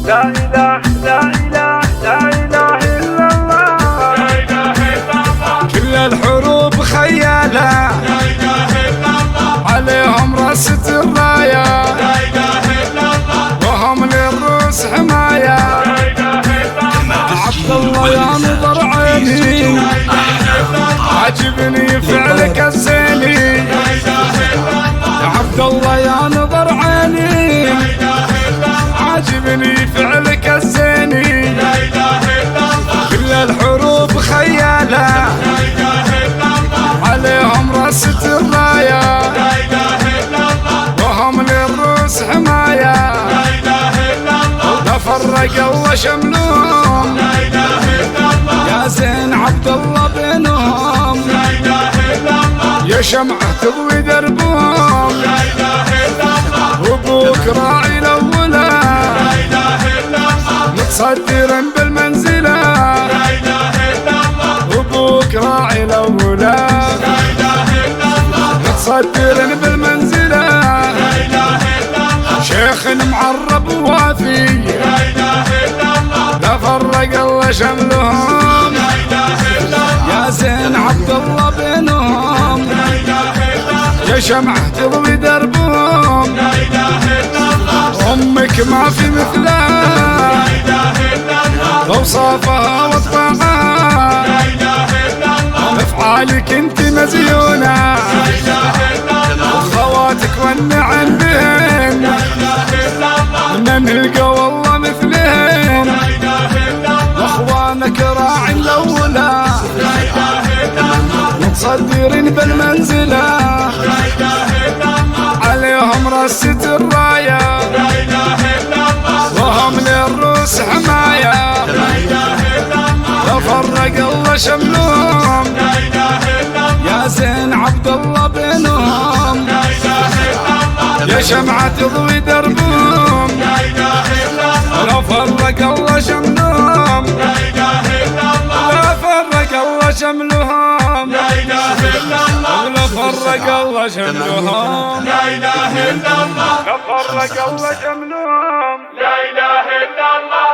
لا إله لا إله لا إله إلا الله، لا إله إلا الله. كل الحروب خيالة لا إله إلا الله، عليهم رست الراية لا إله إلا الله، وهم للروس حماية. لا إله إلا الله. عبد الله يا نظر عيني لا إله إلا الله، عجبني فعلك الزيني. لا إله إلا الله، يا عبد الله يا نظر عيني لا إله إلا الله، عجبني فعلك الزيني. لا إله إلا الله. كل الحروب خيالة لا إله إلا الله، عليهم رست الراية لا إله إلا الله، وهم للروس حماية. لا إله إلا الله، لا فرق الله شملهم لا إله إلا الله، يا زين عبد الله بينهم. لا إله إلا الله، يا شمعة تضوي دربهم لا إله إلا الله، وابوك راعي الأولى لا إله إلا الله، متصدر بالمنزلة. لا إله إلا الله، وابوك راعي الأولى لا إله إلا الله، متصدر بالمنزلة. لا إله إلا الله، شيخ معرب ووافي لا إله إلا الله، لا فرق الله شملهم. لا إله إلا الله، يا زين عبد الله بينهم لا إله إلا الله، يا شمعة تضوي دربهم. لا إله إلا الله، أمك ما في مثلها لا إله إلا الله، أوصافها وطباعها لا إله إلا الله، أفعالك انت مزيونة. لا إله إلا الله، خواتك والنعم بهن لا إله إلا الله، من نلقى والله مثلهن. لا إله إلا الله، واخوانك راعي الأولى لا إله إلا الله، متصدرين بالمنزلة لا إله إلا الله، عليهم رست الراية لا إله إلا الله، وهم للروس حماية. لا إله إلا الله، لا فرق الله شملهم لا إله إلا الله، يا زين عبد الله بينهم. لا إله إلا الله، يا شمعة تضوي دربهم لا إله إلا الله، لا فرق الله شملهم. لا إله إلا الله، لا فرق الله شملهم. لا إله إلا الله، لا فرق الله شملهم. لا إله إلا الله، لا فرق الله شملهم. لا إله إلا الله.